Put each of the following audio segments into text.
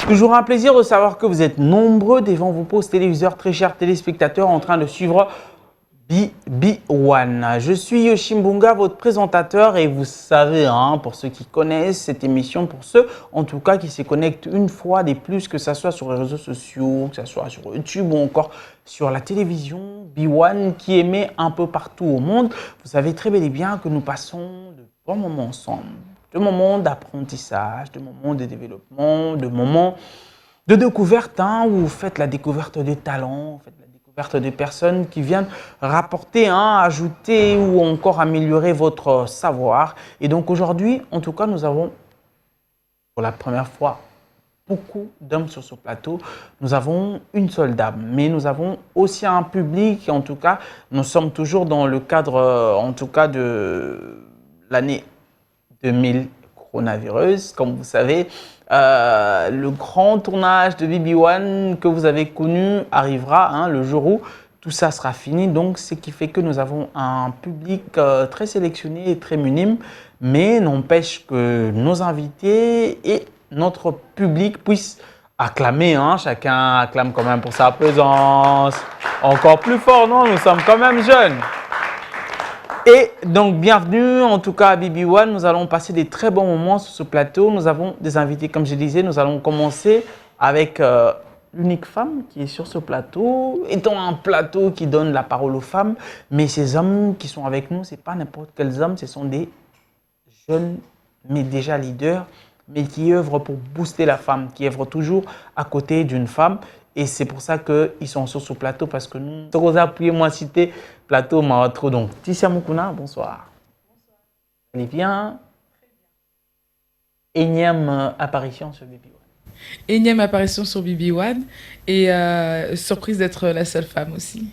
Toujours un plaisir de savoir que vous êtes nombreux devant vos postes téléviseurs, très chers téléspectateurs, en train de suivre BB1. Je suis Yoshimbunga, votre présentateur, et vous savez, pour ceux qui connaissent cette émission, pour ceux en tout cas qui se connectent une fois de plus, que ce soit sur les réseaux sociaux, que ce soit sur YouTube ou encore sur la télévision, B1 qui émet un peu partout au monde, vous savez très bel et bien que nous passons de bons moments ensemble. De moments d'apprentissage, de moments de développement, de moments de découverte, où vous faites la découverte des talents, vous faites la découverte des personnes qui viennent rapporter, ajouter ou encore améliorer votre savoir. Et donc aujourd'hui, en tout cas, nous avons pour la première fois beaucoup d'hommes sur ce plateau. Nous avons une seule dame, mais nous avons aussi un public. En tout cas, nous sommes toujours dans le cadre, en tout cas, de l'année 2000 coronavirus. Comme vous savez, le grand tournage de BB1 que vous avez connu arrivera le jour où tout ça sera fini. Donc, ce qui fait que nous avons un public très sélectionné et très minime, mais n'empêche que nos invités et notre public puissent acclamer. Chacun acclame quand même pour sa présence. Encore plus fort, non? Nous sommes quand même jeunes. Et donc, bienvenue en tout cas à BB1. Nous allons passer des très bons moments sur ce plateau. Nous avons des invités, comme je disais. Nous allons commencer avec l'unique femme qui est sur ce plateau, étant un plateau qui donne la parole aux femmes. Mais ces hommes qui sont avec nous, ce n'est pas n'importe quels hommes, ce sont des jeunes, mais déjà leaders, mais qui œuvrent pour booster la femme, qui œuvrent toujours à côté d'une femme. Et c'est pour ça qu'ils sont sur ce plateau, parce que nous, Rosa, moi citer plateau Maratro. Donc, Tissia Mukuna, bonsoir. Bonsoir. Vous allez bien? Très bien. Énième apparition sur BB1. Énième apparition sur BB1 et surprise d'être la seule femme aussi.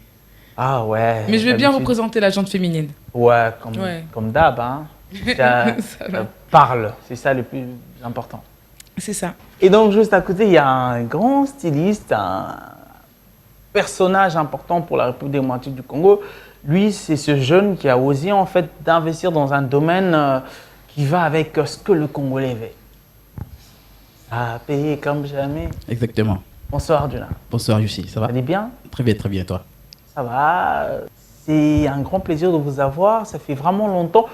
Ah ouais. Mais je vais bien représenter la gente féminine. Ouais, comme d'hab. Parle, c'est ça le plus important. C'est ça. Et donc, juste à côté, il y a un grand styliste, un personnage important pour la République démocratique du Congo. Lui, c'est ce jeune qui a osé en fait d'investir dans un domaine qui va avec ce que le Congolais veut. Ça a payé comme jamais. Exactement. Bonsoir, Duna. Bonsoir, Yussi. Ça va? Ça va bien? Très bien, toi? Ça va. C'est un grand plaisir de vous avoir. Ça fait vraiment longtemps.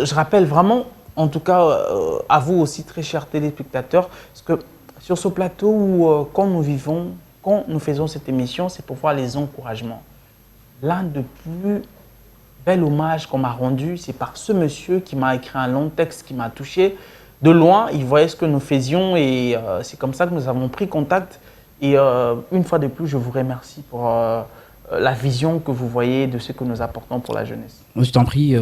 Je rappelle vraiment, en tout cas, à vous aussi, très chers téléspectateurs, parce que sur ce plateau où, quand nous faisons cette émission, c'est pour voir les encouragements. L'un des plus bels hommages qu'on m'a rendu, c'est par ce monsieur qui m'a écrit un long texte qui m'a touché. De loin, il voyait ce que nous faisions et c'est comme ça que nous avons pris contact. Et une fois de plus, je vous remercie pour la vision que vous voyez de ce que nous apportons pour la jeunesse. Je t'en prie,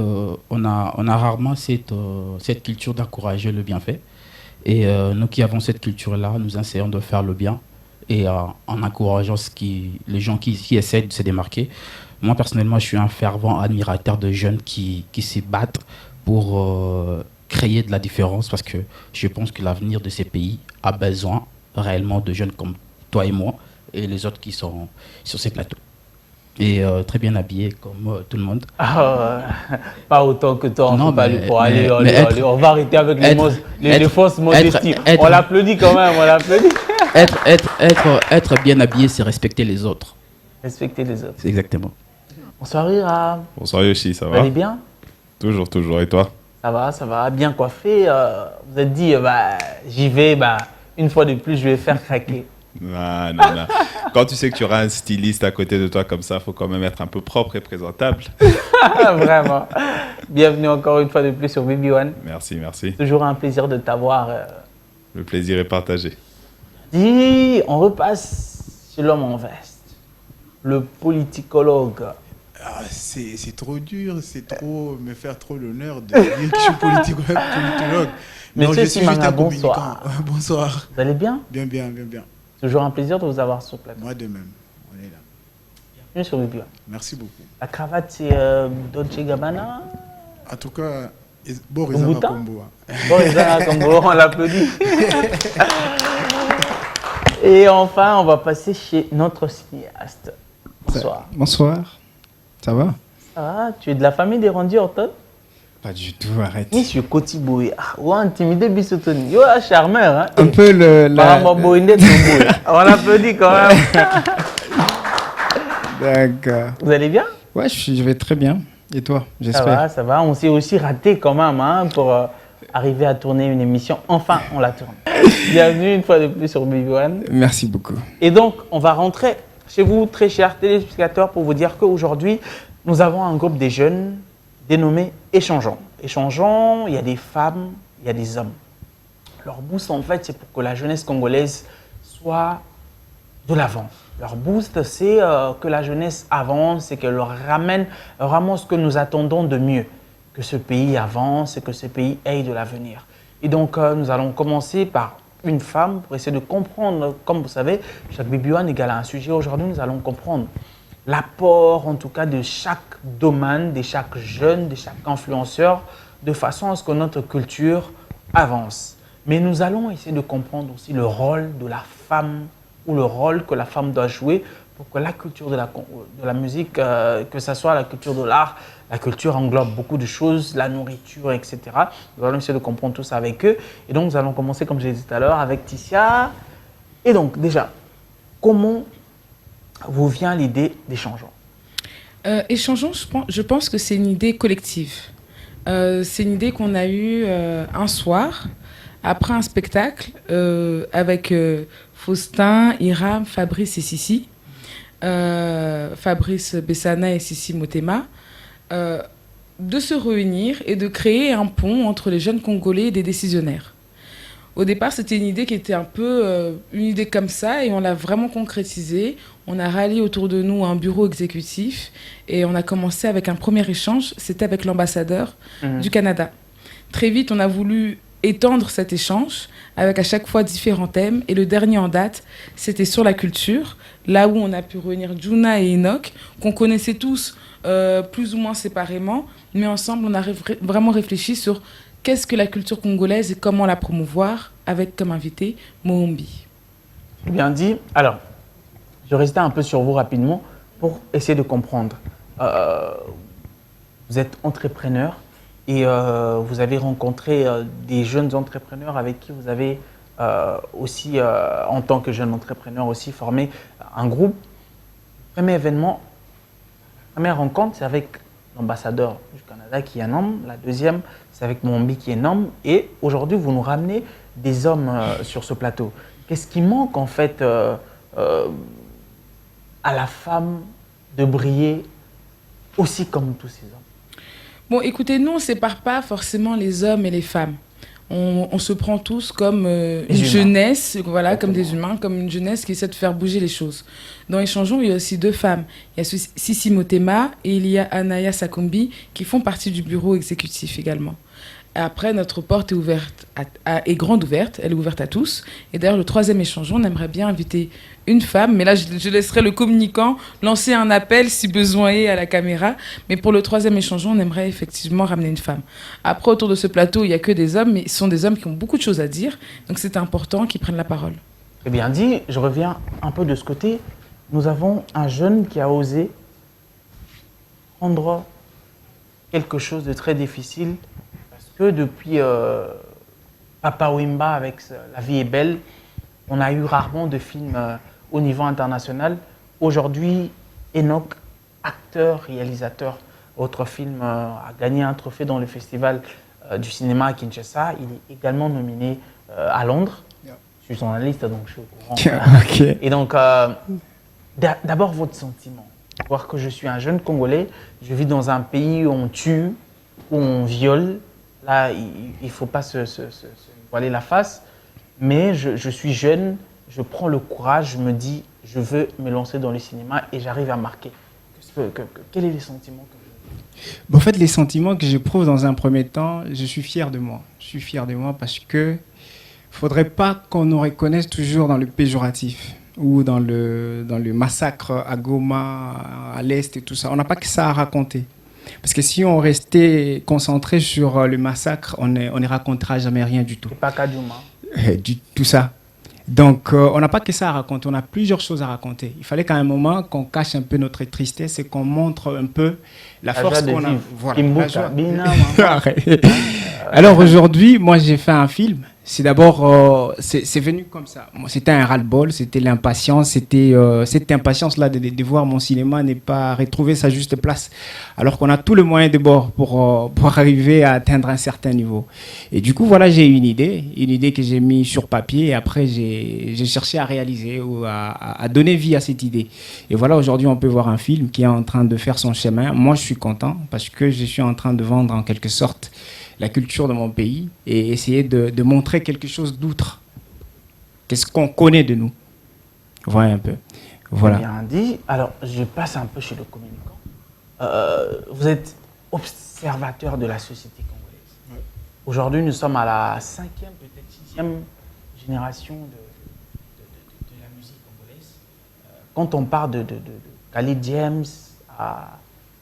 on a rarement cette culture d'encourager le bienfait. Et nous qui avons cette culture-là, nous essayons de faire le bien et en encourageant les gens qui essaient de se démarquer. Moi, personnellement, je suis un fervent admirateur de jeunes qui se battent pour créer de la différence parce que je pense que l'avenir de ces pays a besoin réellement de jeunes comme toi et moi et les autres qui sont sur ces plateaux. Et très bien habillé comme tout le monde. Pas autant que toi, non, allez, on va arrêter avec les fausses modesties. On l'applaudit quand même, on l'applaudit. Être bien habillé, c'est respecter les autres. Respecter les autres. C'est exactement. Bonsoir Ira. Bonsoir Yoshi, ça va? Vous allez bien? Toujours, et toi? Ça va, bien coiffé. Vous êtes dit, j'y vais, une fois de plus, je vais faire craquer. Non. Quand tu sais que tu auras un styliste à côté de toi comme ça, il faut quand même être un peu propre et présentable. Vraiment. Bienvenue encore une fois de plus sur BB1. Merci. Toujours un plaisir de t'avoir. Le plaisir est partagé. On repasse sur l'homme en veste, le politicologue. C'est trop dur, c'est trop me faire trop l'honneur de dire que je suis politologue. Mais je suis juste un communicant. Bonsoir. Bonsoir. Vous allez bien? Bien. Toujours un plaisir de vous avoir sur le plateau. Moi de même, on est là. Bienvenue sur BB1. Merci beaucoup. La cravate, c'est Dolce Gabbana? En tout cas, Boris Combo. Boris Combo, on l'applaudit. Et enfin, on va passer chez notre cinéaste. Bonsoir. Bonsoir. Ça va? Ça va? Tu es de la famille des Randy Orton? Pas du tout, arrête. Monsieur Kotiboy, ou intimidé Bissotoni. Yo, charmeur, hein. Un peu On l'applaudit quand même. D'accord. Vous allez bien? Ouais, je vais très bien. Et toi, j'espère. Ça va. On s'est aussi raté quand même hein, pour arriver à tourner une émission. Enfin, on la tourne. Bienvenue une fois de plus sur Baby One. Merci beaucoup. Et donc, on va rentrer chez vous, très chers téléspectateurs, pour vous dire qu'aujourd'hui, nous avons un groupe des jeunes dénommé Échangeons. Échangeons, il y a des femmes, il y a des hommes. Leur boost, en fait, c'est pour que la jeunesse congolaise soit de l'avant. Leur boost, c'est que la jeunesse avance et qu'elle leur ramène vraiment ce que nous attendons de mieux. Que ce pays avance et que ce pays ait de l'avenir. Et donc, nous allons commencer par une femme pour essayer de comprendre. Comme vous savez, chaque Baby One égale à un sujet. Aujourd'hui, nous allons comprendre l'apport, en tout cas, de chaque domaine, de chaque jeune, de chaque influenceur, de façon à ce que notre culture avance. Mais nous allons essayer de comprendre aussi le rôle de la femme ou le rôle que la femme doit jouer pour que la culture de la musique, que ce soit la culture de l'art, la culture englobe beaucoup de choses, la nourriture, etc. Nous allons essayer de comprendre tout ça avec eux. Et donc, nous allons commencer, comme je l'ai dit tout à l'heure, avec Ticia. Et donc, déjà, comment vous vient l'idée d'Échangeons? Échangeons, je pense que c'est une idée collective. C'est une idée qu'on a eue un soir, après un spectacle, avec Faustin, Hiram, Fabrice et Sissi. Fabrice Bessana et Sissi Motema. De se réunir et de créer un pont entre les jeunes Congolais et des décisionnaires. Au départ, c'était une idée qui était un peu une idée comme ça et on l'a vraiment concrétisée. On a rallié autour de nous un bureau exécutif et on a commencé avec un premier échange. C'était avec l'ambassadeur du Canada. Très vite, on a voulu étendre cet échange avec à chaque fois différents thèmes. Et le dernier en date, c'était sur la culture, là où on a pu réunir Juna et Enoch, qu'on connaissait tous plus ou moins séparément. Mais ensemble, on a vraiment réfléchi sur qu'est-ce que la culture congolaise et comment la promouvoir, avec comme invité Mohombi. Bien dit. Alors, je vais rester un peu sur vous rapidement pour essayer de comprendre. Vous êtes entrepreneur et vous avez rencontré des jeunes entrepreneurs avec qui vous avez aussi, en tant que jeune entrepreneur, aussi formé un groupe. Premier événement, première rencontre, c'est avec l'ambassadeur du Canada qui est un homme. La deuxième, c'est avec Mohombi qui est un homme. Et aujourd'hui, vous nous ramenez des hommes sur ce plateau. Qu'est-ce qui manque en fait à la femme de briller aussi comme tous ces hommes? Bon, écoutez, nous, on ne sépare pas forcément les hommes et les femmes. On se prend tous comme une jeunesse, voilà, comme des humains, comme une jeunesse qui essaie de faire bouger les choses. Dans Échangeons, il y a aussi deux femmes. Il y a Sissi Motema et il y a Anaya Sakombi qui font partie du bureau exécutif également. Après, notre porte est ouverte, est grande ouverte, elle est ouverte à tous. Et d'ailleurs, le troisième Échangeons, on aimerait bien inviter une femme, mais là, je laisserai le communicant lancer un appel si besoin est à la caméra. Mais pour le troisième Échangeons, on aimerait effectivement ramener une femme. Après, autour de ce plateau, il n'y a que des hommes, mais ce sont des hommes qui ont beaucoup de choses à dire. Donc, c'est important qu'ils prennent la parole. Très bien dit. Je reviens un peu de ce côté. Nous avons un jeune qui a osé prendre quelque chose de très difficile. Que depuis Papa Wimba avec La vie est belle, on a eu rarement de films au niveau international. Aujourd'hui, Enoch, acteur, réalisateur, autre film, a gagné un trophée dans le festival du cinéma à Kinshasa. Il est également nominé à Londres. Je suis journaliste, donc je suis au courant. Okay. Et donc, d'abord votre sentiment. Voir que je suis un jeune Congolais, je vis dans un pays où on tue, où on viole. Là, il ne faut pas se voiler la face, mais je suis jeune, je prends le courage, je me dis, je veux me lancer dans le cinéma et j'arrive à marquer. Quels sont les sentiments que je... En fait, les sentiments que j'éprouve dans un premier temps, je suis fier de moi. Je suis fier de moi parce que ne faudrait pas qu'on nous reconnaisse toujours dans le péjoratif ou dans le massacre à Goma, à l'Est et tout ça. On n'a pas que ça à raconter. Parce que si on restait concentré sur le massacre, on ne racontera jamais rien du tout. Et pas Kadjouma. Tout ça. Donc, on n'a pas que ça à raconter, on a plusieurs choses à raconter. Il fallait qu'à un moment qu'on cache un peu notre tristesse et qu'on montre un peu la force qu'on a. Voilà, la joie. Arrête. Alors aujourd'hui, moi j'ai fait un film. C'est d'abord, c'est venu comme ça. Moi, c'était un ras-le-bol, c'était l'impatience, c'était cette impatience-là de voir mon cinéma n'est pas retrouver sa juste place, alors qu'on a tout le moyen de bord pour arriver à atteindre un certain niveau. Et du coup, voilà, j'ai eu une idée que j'ai mis sur papier et après j'ai cherché à réaliser ou à donner vie à cette idée. Et voilà, aujourd'hui, on peut voir un film qui est en train de faire son chemin. Moi, je suis content parce que je suis en train de vendre en quelque sorte la culture de mon pays et essayer de montrer quelque chose d'autre. Qu'est-ce qu'on connaît de nous? Voilà un peu. Voilà. Bien dit. Alors, je passe un peu chez le communicant. Vous êtes observateur de la société congolaise. Ouais. Aujourd'hui, nous sommes à la 5e, peut-être 6e génération de la musique congolaise. Quand on parle de Khalid James, à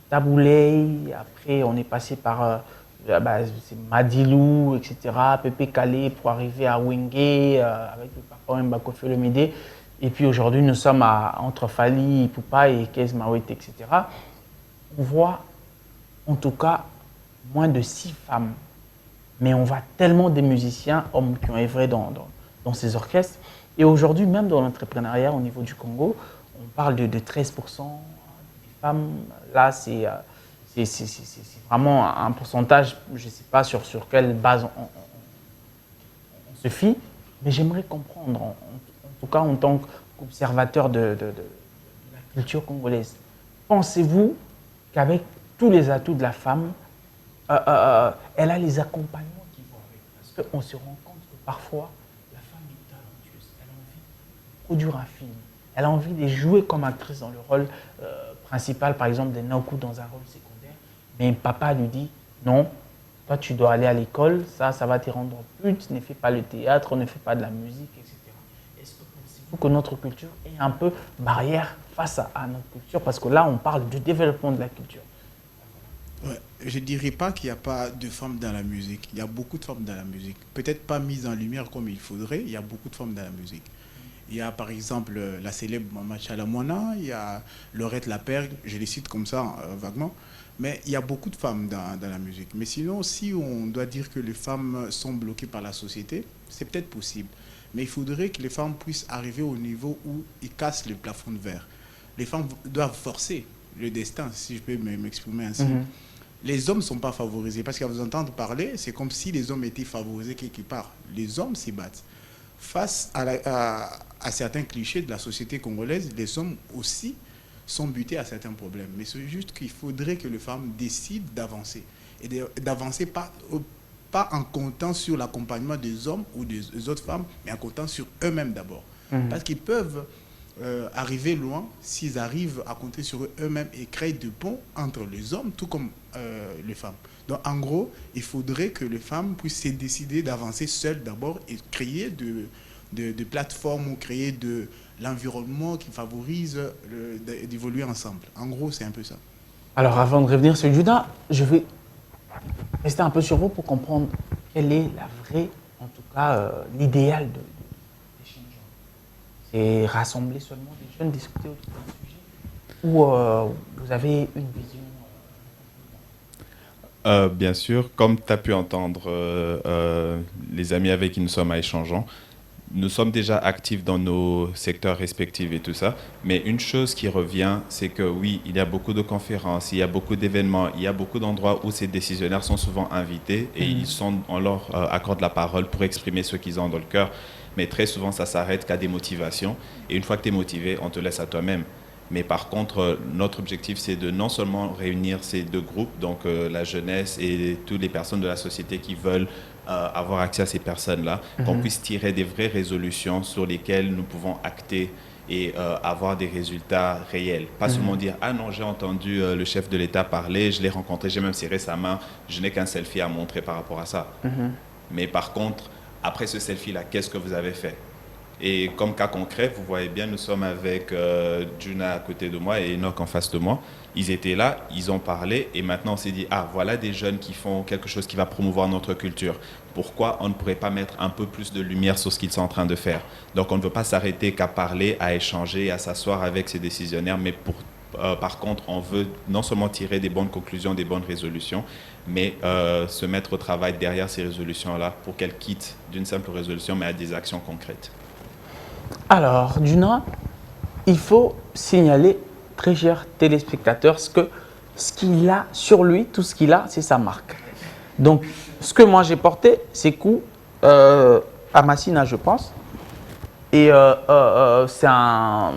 Taboulay, après on est passé par c'est Madilou, etc., Pépé Kalé pour arriver à Wenge avec le papa Mbako Olomide. Et puis aujourd'hui, nous sommes entre Fali, Ipupa et Kez Mawete, etc. On voit en tout cas moins de 6 femmes. Mais on voit tellement des musiciens, hommes qui ont œuvré dans ces orchestres. Et aujourd'hui, même dans l'entrepreneuriat au niveau du Congo, on parle de 13% des femmes. Là, c'est vraiment un pourcentage, je ne sais pas sur quelle base on se fie, mais j'aimerais comprendre, en tout cas en tant qu'observateur de la culture congolaise. Pensez-vous qu'avec tous les atouts de la femme, elle a les accompagnements qui vont avec? Parce qu'on se rend compte que parfois, la femme est talentueuse, elle a envie de produire un film, elle a envie de jouer comme actrice dans le rôle principal, par exemple, de Naoku dans un rôle secondaire. Mais papa lui dit, non, toi tu dois aller à l'école, ça va te rendre pute, ne fais pas le théâtre, ne fais pas de la musique, etc. Est-ce que pensez-vous que notre culture est un peu barrière face à notre culture? Parce que là, on parle du développement de la culture. Ouais, je ne dirais pas qu'il n'y a pas de femmes dans la musique. Il y a beaucoup de femmes dans la musique. Peut-être pas mises en lumière comme il faudrait, il y a beaucoup de femmes dans la musique. Il y a par exemple la célèbre Mama Chalamwana, il y a Laurette Lapergue, je les cite comme ça vaguement. Mais il y a beaucoup de femmes dans la musique. Mais sinon, si on doit dire que les femmes sont bloquées par la société, c'est peut-être possible. Mais il faudrait que les femmes puissent arriver au niveau où ils cassent le plafond de verre. Les femmes doivent forcer le destin, si je peux m'exprimer ainsi. Mm-hmm. Les hommes ne sont pas favorisés. Parce qu'à vous entendre parler, c'est comme si les hommes étaient favorisés quelque part. Les hommes s'y battent. Face à certains clichés de la société congolaise, les hommes aussi sont butés à certains problèmes. Mais c'est juste qu'il faudrait que les femmes décident d'avancer. Et d'avancer pas en comptant sur l'accompagnement des hommes ou des autres femmes, mais en comptant sur eux-mêmes d'abord. Mmh. Parce qu'ils peuvent arriver loin s'ils arrivent à compter sur eux-mêmes et créer des ponts entre les hommes, tout comme les femmes. Donc en gros, il faudrait que les femmes puissent se décider d'avancer seules d'abord et créer de plateformes ou créer de l'environnement qui favorise d'évoluer ensemble. En gros, c'est un peu ça. Alors, avant de revenir sur Judas, je vais rester un peu sur vous pour comprendre quelle est la vraie, en tout cas, l'idéal des changements. C'est rassembler seulement des jeunes, discuter autour d'un sujet, ou vous avez une vision bien sûr, comme tu as pu entendre les amis avec qui nous sommes à Échangeant, nous sommes déjà actifs dans nos secteurs respectifs et tout ça, mais une chose qui revient, c'est que oui, il y a beaucoup de conférences, il y a beaucoup d'événements, il y a beaucoup d'endroits où ces décisionnaires sont souvent invités et on leur accorde la parole pour exprimer ce qu'ils ont dans le cœur, mais très souvent ça s'arrête qu'à des motivations, et une fois que tu es motivé, on te laisse à toi-même. Mais par contre, notre objectif, c'est de non seulement réunir ces deux groupes, donc la jeunesse et toutes les personnes de la société qui veulent avoir accès à ces personnes-là, qu'on puisse tirer des vraies résolutions sur lesquelles nous pouvons acter et avoir des résultats réels. Pas seulement dire « Ah non, j'ai entendu le chef de l'État parler, je l'ai rencontré, j'ai même serré sa main, je n'ai qu'un selfie à montrer par rapport à ça. » Mais par contre, après ce selfie-là, qu'est-ce que vous avez fait? Et comme cas concret, vous voyez bien, nous sommes avec Juna à côté de moi et Enoch en face de moi. Ils étaient là, ils ont parlé et maintenant on s'est dit, ah voilà des jeunes qui font quelque chose qui va promouvoir notre culture. Pourquoi on ne pourrait pas mettre un peu plus de lumière sur ce qu'ils sont en train de faire? Donc on ne veut pas s'arrêter qu'à parler, à échanger, à s'asseoir avec ces décisionnaires, mais par contre, on veut non seulement tirer des bonnes conclusions, des bonnes résolutions, mais se mettre au travail derrière ces résolutions-là pour qu'elles quittent d'une simple résolution, mais à des actions concrètes. Alors, Juna, il faut signaler, très chers téléspectateurs, ce qu'il a sur lui, tout ce qu'il a, c'est sa marque. Donc, ce que moi j'ai porté, c'est coup à Massina, je pense. Et c'est un,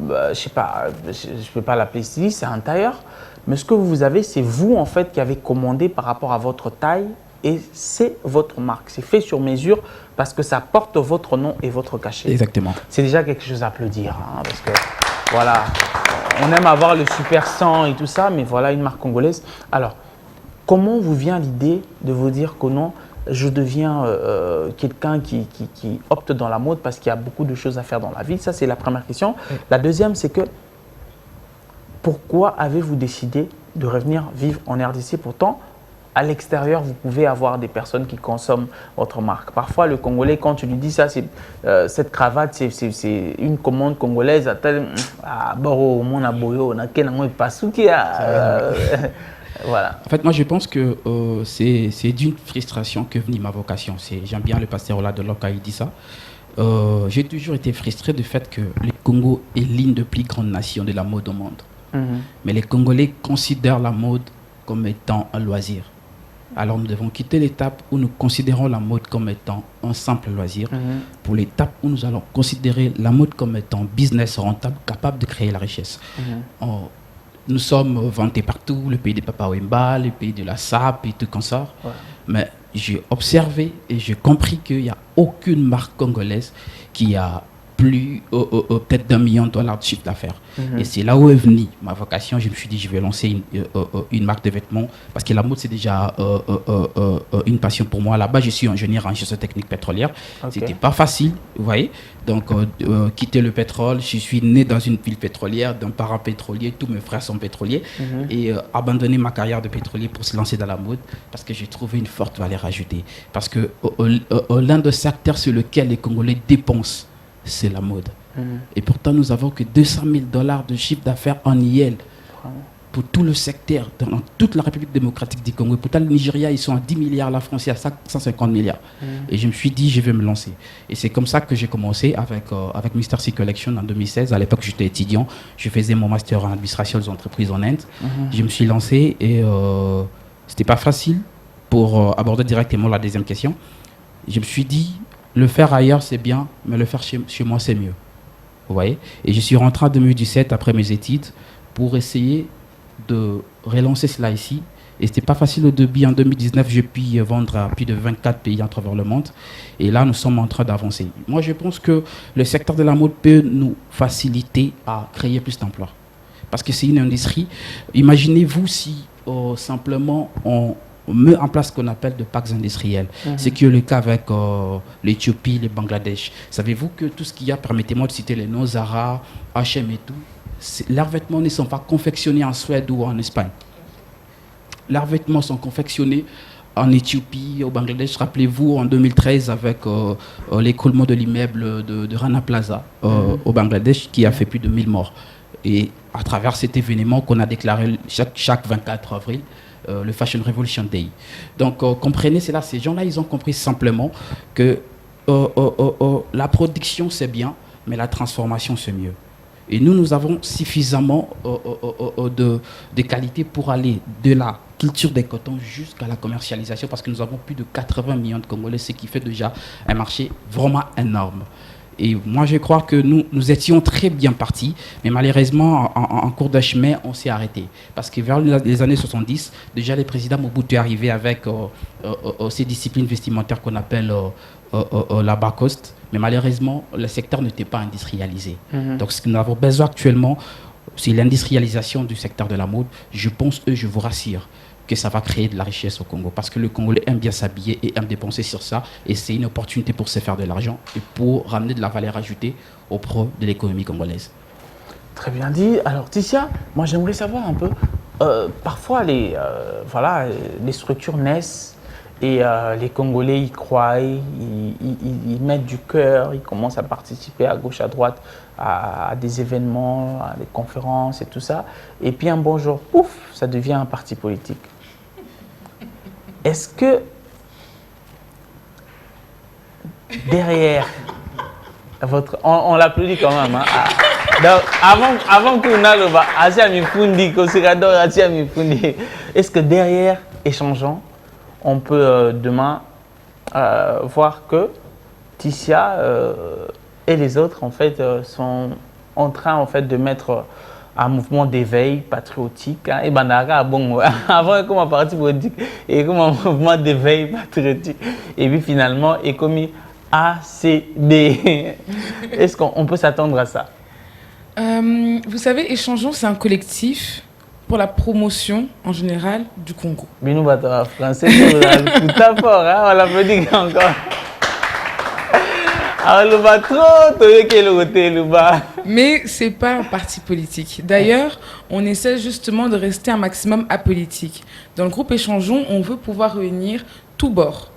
je sais pas, je ne peux pas l'appeler styliste, c'est un tailleur. Mais ce que vous avez, c'est vous en fait qui avez commandé par rapport à votre taille et c'est votre marque. C'est fait sur mesure parce que ça porte votre nom et votre cachet. Exactement. C'est déjà quelque chose à applaudir, hein, parce que voilà, on aime avoir le super 100 et tout ça, mais voilà une marque congolaise. Alors, comment vous vient l'idée de vous dire que non, je deviens quelqu'un qui opte dans la mode parce qu'il y a beaucoup de choses à faire dans la vie? Ça, c'est la première question. Oui. La deuxième, c'est que pourquoi avez-vous décidé de revenir vivre en RDC? Pourtant, à l'extérieur, vous pouvez avoir des personnes qui consomment votre marque. Parfois, le Congolais, quand tu lui dis ça, cette cravate, c'est une commande congolaise. Voilà. En fait, moi, je pense que c'est d'une frustration que venait ma vocation. J'aime bien le pasteur Ola de Loka, il dit ça. J'ai toujours été frustré du fait que le Congo est l'une des plus grandes nations de la mode au monde. Mais les Congolais considèrent la mode comme étant un loisir. Alors nous devons quitter l'étape où nous considérons la mode comme étant un simple loisir pour l'étape où nous allons considérer la mode comme étant business rentable, capable de créer la richesse. Nous sommes vantés partout, le pays des Papa Wemba, le pays de la SAP et tout comme ça. Ouais. Mais j'ai observé et j'ai compris qu'il n'y a aucune marque congolaise qui a plus peut-être $1 million de chiffre d'affaires. Et c'est là où est venue ma vocation. Je me suis dit, je vais lancer une marque de vêtements parce que la mode, c'est déjà une passion pour moi. Là-bas, je suis ingénieur en gestion technique pétrolière. Okay. C'était pas facile, vous voyez. Donc, quitter le pétrole, je suis né dans une ville pétrolière, d'un parent pétrolier, tous mes frères sont pétroliers. Et abandonner ma carrière de pétrolier pour se lancer dans la mode parce que j'ai trouvé une forte valeur ajoutée. Parce que l'un des secteurs sur lequel les Congolais dépensent, c'est la mode. Et pourtant, nous avons que $200 000 de chiffre d'affaires en IEL pour tout le secteur, dans toute la République démocratique du Congo. Et pourtant, le Nigeria, ils sont à 10 milliards, la France est à 150 milliards. Et je me suis dit, je vais me lancer. Et c'est comme ça que j'ai commencé avec Mr. C Collection en 2016. À l'époque, j'étais étudiant. Je faisais mon master en administration des entreprises en Inde. Je me suis lancé et c'était pas facile pour aborder directement la deuxième question. Je me suis dit, le faire ailleurs, c'est bien, mais le faire chez moi, c'est mieux. Vous voyez? Et je suis rentré en 2017 après mes études pour essayer de relancer cela ici. Et ce n'était pas facile au début. En 2019, j'ai pu vendre à plus de 24 pays à travers le monde. Et là, nous sommes en train d'avancer. Moi, je pense que le secteur de la mode peut nous faciliter à créer plus d'emplois. Parce que c'est une industrie. Imaginez-vous si simplement on met en place ce qu'on appelle des parcs industriels. Ce qui est le cas avec l'Éthiopie, le Bangladesh. Savez-vous que tout ce qu'il y a, permettez-moi de citer les noms, Zara, H&M et tout, leurs vêtements ne sont pas confectionnés en Suède ou en Espagne. Leurs vêtements sont confectionnés en Éthiopie, au Bangladesh. Rappelez-vous, en 2013, avec l'écroulement de l'immeuble de Rana Plaza au Bangladesh, qui a fait plus de 1000 morts. Et à travers cet événement qu'on a déclaré chaque 24 avril, le Fashion Revolution Day. Donc, comprenez, c'est là, ces gens-là, ils ont compris simplement que la production, c'est bien, mais la transformation, c'est mieux. Et nous avons suffisamment de qualité pour aller de la culture des cotons jusqu'à la commercialisation, parce que nous avons plus de 80 millions de Congolais, ce qui fait déjà un marché vraiment énorme. Et moi, je crois que nous étions très bien partis, mais malheureusement, en cours de chemin, on s'est arrêté. Parce que vers les années 70, déjà, le président Mobutu est arrivé avec ces disciplines vestimentaires qu'on appelle la bas cost. Mais malheureusement, le secteur n'était pas industrialisé. Donc, ce que nous avons besoin actuellement, c'est l'industrialisation du secteur de la mode. Je pense, je vous rassure, que ça va créer de la richesse au Congo. Parce que le Congolais aime bien s'habiller et aime dépenser sur ça. Et c'est une opportunité pour se faire de l'argent et pour ramener de la valeur ajoutée auprès de l'économie congolaise. Très bien dit. Alors, Ticia, moi, j'aimerais savoir un peu. Parfois, les structures naissent et les Congolais y croient, ils mettent du cœur, ils commencent à participer à gauche, à droite à des événements, à des conférences et tout ça. Et puis, un bon jour, pouf, ça devient un parti politique. Est-ce que derrière votre... On l'applaudit quand même, hein. Donc, avant qu'on aille est-ce que derrière Échangeons, on peut demain voir que Ticia et les autres en fait sont en train en fait de mettre un mouvement d'éveil patriotique, hein, et bon, avant comme un parti politique et comme un mouvement d'éveil patriotique, et puis finalement et comme ACD. Est-ce qu'on peut s'attendre à ça? Vous savez, Échangeons, c'est un collectif pour la promotion en général du Congo. Mais nous, en français, tout à fort, hein, on l'applaudit encore. Mais ce n'est pas un parti politique. D'ailleurs, on essaie justement de rester un maximum apolitique. Dans le groupe Échangeons, on veut pouvoir réunir tout bord,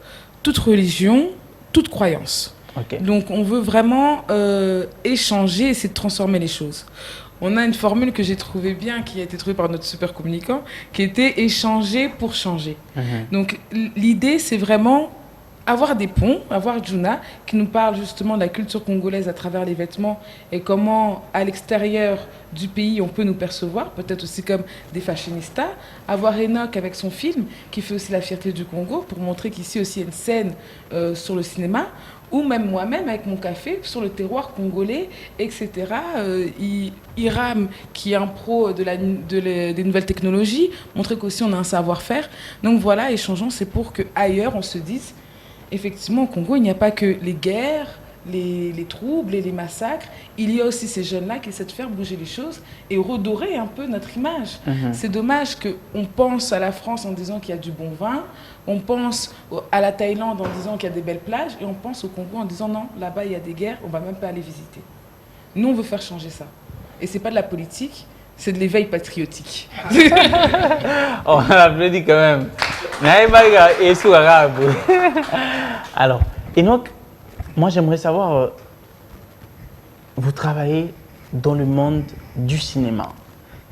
toute religion, toute croyance. Okay. Donc, on veut vraiment échanger et essayer de transformer les choses. On a une formule que j'ai trouvée bien, qui a été trouvée par notre super communicant, qui était échanger pour changer. Donc, l'idée, c'est vraiment avoir des ponts, avoir Juna, qui nous parle justement de la culture congolaise à travers les vêtements et comment, à l'extérieur du pays, on peut nous percevoir, peut-être aussi comme des fashionistas. Avoir Enoch avec son film, qui fait aussi la fierté du Congo, pour montrer qu'ici aussi il y a une scène sur le cinéma. Ou même moi-même avec mon café sur le terroir congolais, etc. Iram, qui est un pro des nouvelles technologies, montrer qu'aussi on a un savoir-faire. Donc voilà, Échangeons, c'est pour qu'ailleurs on se dise, effectivement au Congo, il n'y a pas que les guerres, les troubles et les massacres, il y a aussi ces jeunes-là qui essaient de faire bouger les choses et redorer un peu notre image. C'est dommage qu'on pense à la France en disant qu'il y a du bon vin, on pense à la Thaïlande en disant qu'il y a des belles plages et on pense au Congo en disant non, là-bas il y a des guerres, on ne va même pas aller visiter. Nous, on veut faire changer ça. Et ce n'est pas de la politique, c'est de l'éveil patriotique. On l'applaudit quand même. Alors, Enoch, moi j'aimerais savoir, vous travaillez dans le monde du cinéma.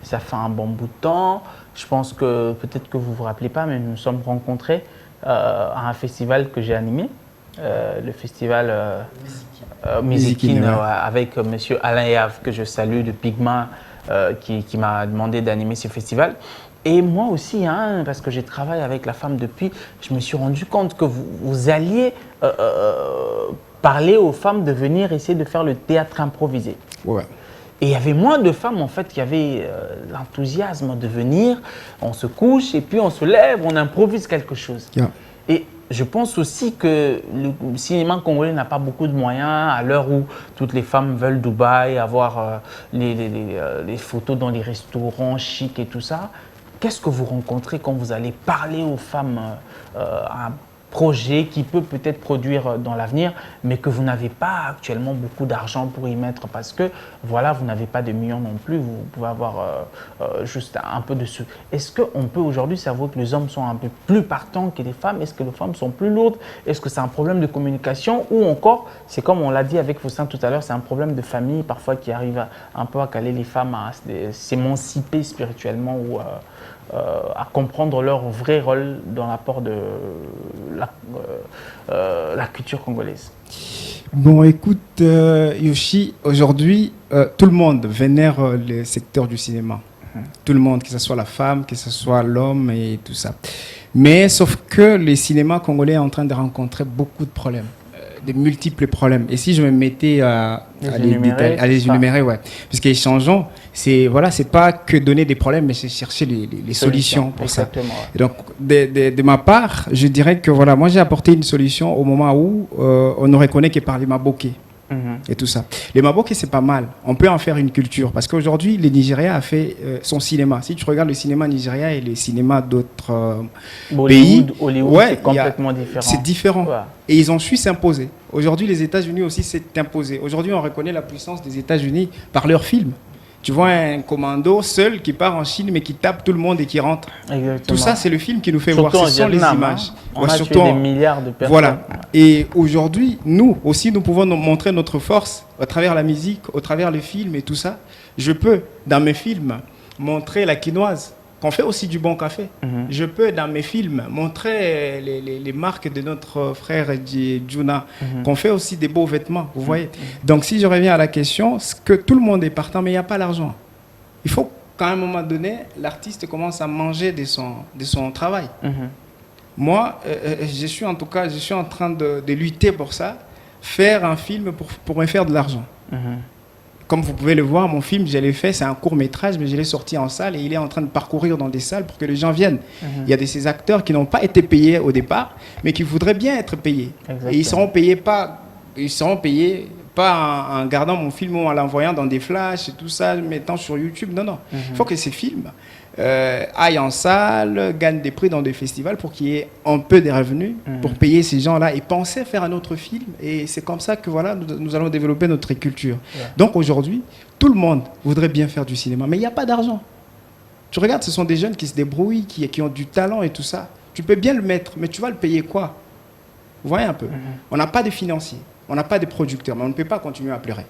Ça fait un bon bout de temps. Je pense que peut-être que vous ne vous rappelez pas, mais nous nous sommes rencontrés à un festival que j'ai animé, le festival Mizikine, avec monsieur Alain Yav, que je salue, de Pigma, qui m'a demandé d'animer ce festival. Et moi aussi, hein, parce que j'ai travaillé avec la femme depuis, je me suis rendu compte que vous alliez parler aux femmes de venir essayer de faire le théâtre improvisé. Ouais. Et il y avait moins de femmes en fait qui avaient l'enthousiasme de venir, on se couche et puis on se lève, on improvise quelque chose. Yeah. Et je pense aussi que le cinéma congolais n'a pas beaucoup de moyens à l'heure où toutes les femmes veulent Dubaï, avoir les photos dans les restaurants chics et tout ça. Qu'est-ce que vous rencontrez quand vous allez parler aux femmes à un projet qui peut peut-être produire dans l'avenir, mais que vous n'avez pas actuellement beaucoup d'argent pour y mettre parce que voilà, vous n'avez pas de millions non plus, vous pouvez avoir juste un peu de sous. Est-ce qu'on peut aujourd'hui savoir que les hommes sont un peu plus partants que les femmes? Est-ce que les femmes sont plus lourdes? Est-ce que c'est un problème de communication? Ou encore, c'est comme on l'a dit avec Faustin tout à l'heure, c'est un problème de famille parfois qui arrive un peu à caler les femmes à s'émanciper spirituellement ou à comprendre leur vrai rôle dans l'apport de la culture congolaise. Bon, écoute, Yoshi, aujourd'hui, tout le monde vénère le secteur du cinéma. Tout le monde, que ce soit la femme, que ce soit l'homme et tout ça. Mais sauf que le cinéma congolais est en train de rencontrer beaucoup de problèmes. De multiples problèmes. Et si je me mettais à les énumérer, ouais. Parce qu'Échangeons, c'est pas que donner des problèmes, mais c'est chercher les solutions pour exactement, ça. Ouais. Et donc, de ma part, je dirais que voilà, moi j'ai apporté une solution au moment où on ne reconnaît que par les Maboké. et tout ça. Les Maboké, c'est pas mal. On peut en faire une culture parce qu'aujourd'hui, le Nigeria a fait son cinéma. Si tu regardes le cinéma nigérien et les cinémas d'autres pays, Hollywood, ouais, c'est complètement différent. C'est différent. Ouais. Et ils ont su s'imposer. Aujourd'hui, les États-Unis aussi s'est imposé. Aujourd'hui, on reconnaît la puissance des États-Unis par leurs films. Tu vois un commando seul qui part en Chine mais qui tape tout le monde et qui rentre. Exactement. Tout ça, c'est le film qui nous fait Surtout voir. en Ce sont les Vietnam, images. hein. On a tué des milliards de personnes. Voilà. Et aujourd'hui, nous aussi, nous pouvons nous montrer notre force à travers la musique, au travers les films et tout ça. Je peux, dans mes films, montrer la quinoise, qu'on fait aussi du bon café. Je peux, dans mes films, montrer les marques de notre frère Djuna, qu'on fait aussi des beaux vêtements, vous voyez. Donc, si je reviens à la question, c'est que tout le monde est partant, mais il n'y a pas l'argent. Il faut qu'à un moment donné, l'artiste commence à manger de son travail. Moi, je suis en train de lutter pour ça, faire un film pour me faire de l'argent. Comme vous pouvez le voir, mon film, je l'ai fait, c'est un court-métrage, mais je l'ai sorti en salle et il est en train de parcourir dans des salles pour que les gens viennent. Il y a de ces acteurs qui n'ont pas été payés au départ, mais qui voudraient bien être payés. Exactement. Et ils seront payés pas en gardant mon film ou en l'envoyant dans des flashs et tout ça, mettant sur YouTube. Non, non. Il faut que ces films aillent en salle, gagnent des prix dans des festivals pour qu'il y ait un peu de revenus pour payer ces gens-là et penser faire un autre film. Et c'est comme ça que voilà, nous allons développer notre culture. Donc aujourd'hui, tout le monde voudrait bien faire du cinéma, mais il n'y a pas d'argent. Tu regardes, ce sont des jeunes qui se débrouillent, qui ont du talent et tout ça. Tu peux bien le mettre, mais tu vas le payer quoi? Vous voyez un peu? On n'a pas de financiers, on n'a pas de producteurs, mais on ne peut pas continuer à pleurer.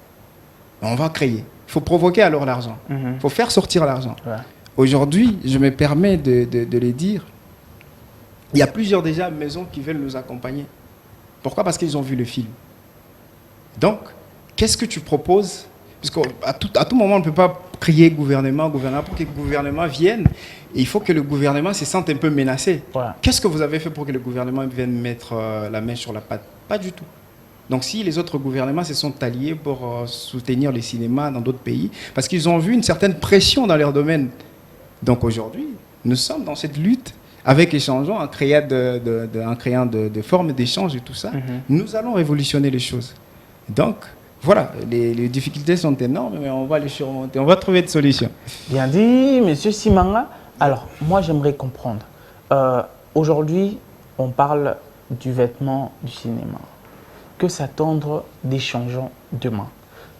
On va créer. Il faut provoquer alors l'argent. Il faut faire sortir l'argent. Aujourd'hui, je me permets de les dire, il y a plusieurs déjà maisons qui veulent nous accompagner. Pourquoi? Parce qu'ils ont vu le film. Donc, qu'est-ce que tu proposes? Parce qu'à tout moment, on ne peut pas crier gouvernement pour que le gouvernement vienne. Et il faut que le gouvernement se sente un peu menacé. Qu'est-ce que vous avez fait pour que le gouvernement vienne mettre la main sur la pâte? Pas du tout. Donc si les autres gouvernements se sont alliés pour soutenir les cinémas dans d'autres pays, parce qu'ils ont vu une certaine pression dans leur domaine. Donc aujourd'hui, nous sommes dans cette lutte avec Échangeons, en créant de formes d'échange et tout ça. Nous allons révolutionner les choses. Donc voilà, les difficultés sont énormes, mais on va les surmonter, on va trouver des solutions. Bien dit, Monsieur Simanga. Alors, moi, j'aimerais comprendre. Aujourd'hui, on parle du vêtement du cinéma. Que s'attendre d'Échangeons demain?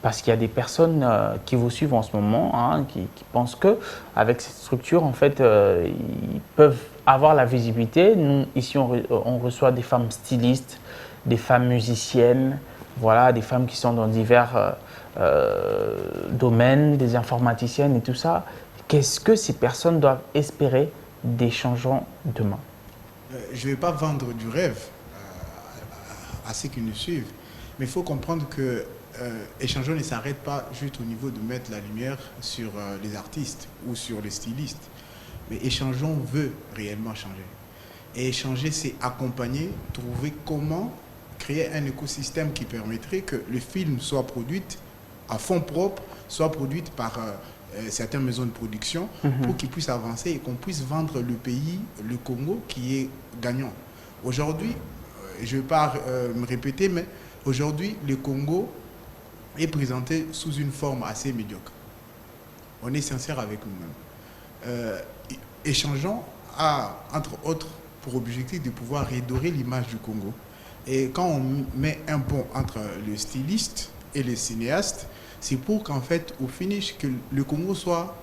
Parce qu'il y a des personnes qui vous suivent en ce moment, hein, qui pensent qu'avec cette structure, en fait, ils peuvent avoir la visibilité. Nous, ici, on reçoit des femmes stylistes, des femmes musiciennes, voilà, des femmes qui sont dans divers domaines, des informaticiennes et tout ça. Qu'est-ce que ces personnes doivent espérer d'Échangeons demain? Je ne vais pas vendre du rêve à ceux qui nous suivent, mais il faut comprendre que Échangeons ne s'arrête pas juste au niveau de mettre la lumière sur les artistes ou sur les stylistes, mais Échangeons veut réellement changer. Et échanger, c'est accompagner, trouver comment créer un écosystème qui permettrait que le film soit produit à fonds propres, soit produit par certaines maisons de production pour qu'ils puissent avancer et qu'on puisse vendre le pays, le Congo, qui est gagnant. Aujourd'hui, je ne vais pas me répéter, mais aujourd'hui, le Congo est présenté sous une forme assez médiocre. On est sincère avec nous-mêmes. Échangeons a, entre autres, pour objectif de pouvoir redorer l'image du Congo. Et quand on met un pont entre le styliste et le cinéaste, c'est pour qu'en fait, au finish, que le Congo soit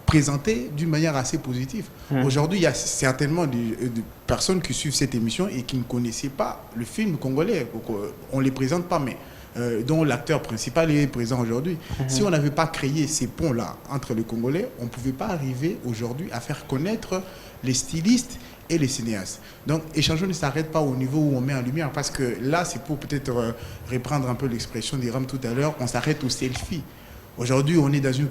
présenté d'une manière assez positive. Aujourd'hui, il y a certainement des personnes qui suivent cette émission et qui ne connaissaient pas le film congolais. On ne les présente pas, mais dont l'acteur principal est présent aujourd'hui. Si on n'avait pas créé ces ponts-là entre les Congolais, on ne pouvait pas arriver aujourd'hui à faire connaître les stylistes et les cinéastes. Donc, Échangeons ne s'arrête pas au niveau où on met en lumière, parce que là, c'est pour peut-être reprendre un peu l'expression d'Iram tout à l'heure, on s'arrête au selfie. Aujourd'hui, on est dans une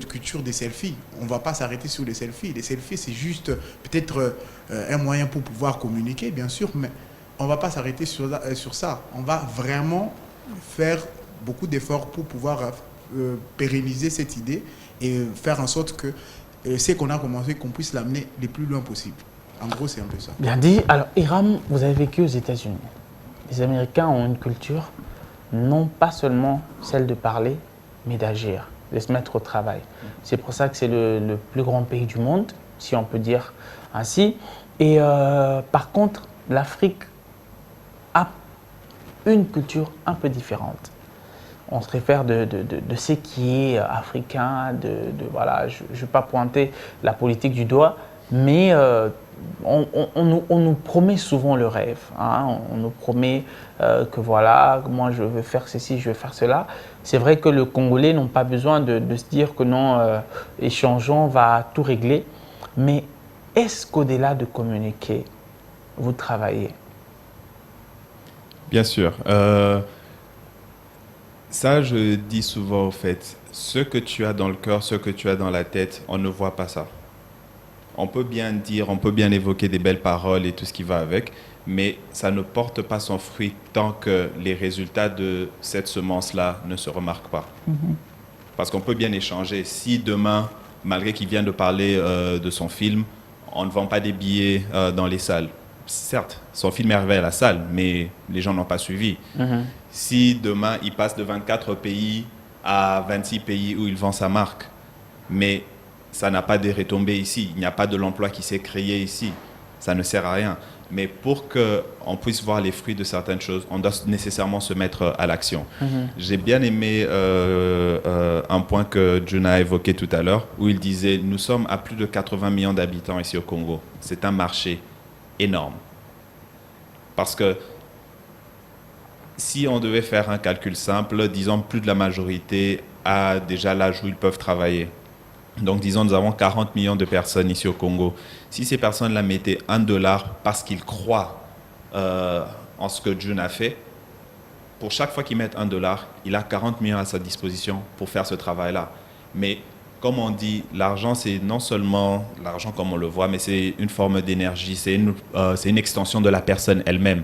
culture des selfies. On ne va pas s'arrêter sur les selfies. Les selfies, c'est juste peut-être un moyen pour pouvoir communiquer, bien sûr, mais on ne va pas s'arrêter sur ça. On va vraiment faire beaucoup d'efforts pour pouvoir pérenniser cette idée et faire en sorte que ce qu'on a commencé, qu'on puisse l'amener le plus loin possible. En gros, c'est un peu ça. Bien dit. Alors, Iram, vous avez vécu aux États-Unis. Les Américains ont une culture non pas seulement celle de parler, mais d'agir, de se mettre au travail. C'est pour ça que c'est le plus grand pays du monde, si on peut dire ainsi. Et par contre, l'Afrique a une culture un peu différente. On se réfère de ce qui est africain, voilà, je ne vais pas pointer la politique du doigt, mais on nous promet souvent le rêve. Hein. On nous promet que voilà, moi je veux faire ceci, je veux faire cela. C'est vrai que le Congolais n'ont pas besoin de se dire que non, échangeons, va tout régler. Mais est-ce qu'au-delà de communiquer, vous travaillez? Bien sûr. Ça, je dis souvent, au fait, ce que tu as dans le cœur, ce que tu as dans la tête, on ne voit pas ça. On peut bien dire, on peut bien évoquer des belles paroles et tout ce qui va avec, mais ça ne porte pas son fruit tant que les résultats de cette semence-là ne se remarquent pas. Parce qu'on peut bien échanger. Si demain, malgré qu'il vienne de parler de son film, on ne vend pas des billets dans les salles. Certes, son film est arrivé à la salle, mais les gens n'ont pas suivi. Si demain, il passe de 24 pays à 26 pays où il vend sa marque, mais ça n'a pas de retombées ici, il n'y a pas de l'emploi qui s'est créé ici, ça ne sert à rien. Mais pour qu'on puisse voir les fruits de certaines choses, on doit nécessairement se mettre à l'action. J'ai bien aimé un point que Juna a évoqué tout à l'heure, où il disait « Nous sommes à plus de 80 millions d'habitants ici au Congo. C'est un marché énorme. » Parce que si on devait faire un calcul simple, disons plus de la majorité a déjà l'âge où ils peuvent travailler. Donc disons nous avons 40 millions de personnes ici au Congo. Si ces personnes-là mettaient $1 parce qu'ils croient en ce que June a fait, pour chaque fois qu'ils mettent $1, il a 40 millions à sa disposition pour faire ce travail-là. Mais comme on dit, l'argent, c'est non seulement l'argent comme on le voit, mais c'est une forme d'énergie, c'est une extension de la personne elle-même.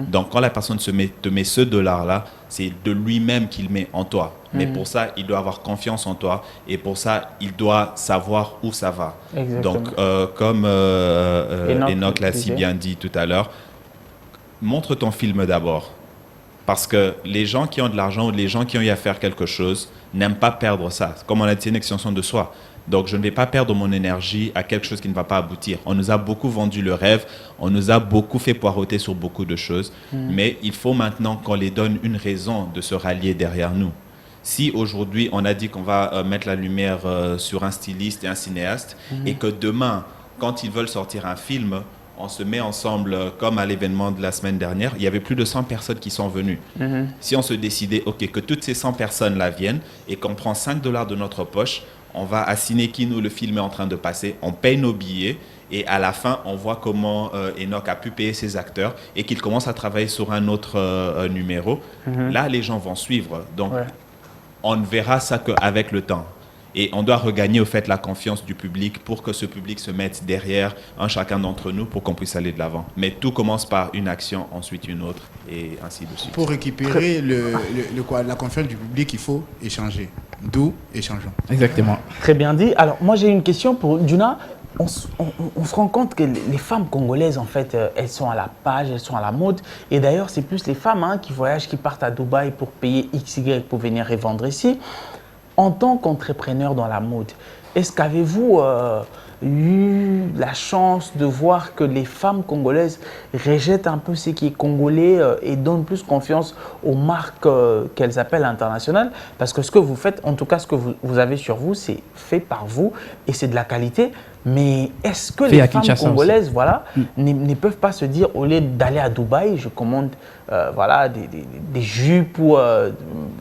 Donc, quand la personne te met ce $-là, c'est de lui-même qu'il met en toi. Mais pour ça, il doit avoir confiance en toi et pour ça, il doit savoir où ça va. Exactement. Donc, comme Enoch l'a si bien dit tout à l'heure, montre ton film d'abord. Parce que les gens qui ont de l'argent ou les gens qui ont eu à faire quelque chose n'aiment pas perdre ça. Comme on a dit, c'est une extension de soi. Donc, je ne vais pas perdre mon énergie à quelque chose qui ne va pas aboutir. On nous a beaucoup vendu le rêve, on nous a beaucoup fait poireauter sur beaucoup de choses, mais il faut maintenant qu'on les donne une raison de se rallier derrière nous. Si aujourd'hui, on a dit qu'on va mettre la lumière sur un styliste et un cinéaste, et que demain, quand ils veulent sortir un film, on se met ensemble, comme à l'événement de la semaine dernière, il y avait plus de 100 personnes qui sont venues. Si on se décidait, OK, que toutes ces 100 personnes-là viennent et qu'on prend $5 de notre poche, on va à Cinekino, le film est en train de passer, on paye nos billets et à la fin, on voit comment Enoch a pu payer ses acteurs et qu'il commence à travailler sur un autre numéro. Là, les gens vont suivre. Donc, on ne verra ça qu'avec le temps. Et on doit regagner au fait la confiance du public pour que ce public se mette derrière un chacun d'entre nous pour qu'on puisse aller de l'avant. Mais tout commence par une action, ensuite une autre et ainsi de suite. Pour récupérer la confiance du public, il faut échanger. D'où échangeons. Exactement. Très bien dit. Alors moi j'ai une question pour Juna. On se rend compte que les femmes congolaises, en fait, elles sont à la page, elles sont à la mode. Et d'ailleurs, c'est plus les femmes qui voyagent, qui partent à Dubaï pour payer XY pour venir revendre ici. En tant qu'entrepreneur dans la mode, est-ce qu'avez-vous eu la chance de voir que les femmes congolaises rejettent un peu ce qui est congolais et donnent plus confiance aux marques qu'elles appellent internationales? Parce que ce que vous faites, en tout cas ce que vous avez sur vous, c'est fait par vous et c'est de la qualité. Mais est-ce que les femmes congolaises ne peuvent pas se dire, au lieu d'aller à Dubaï, je commande des jupes ou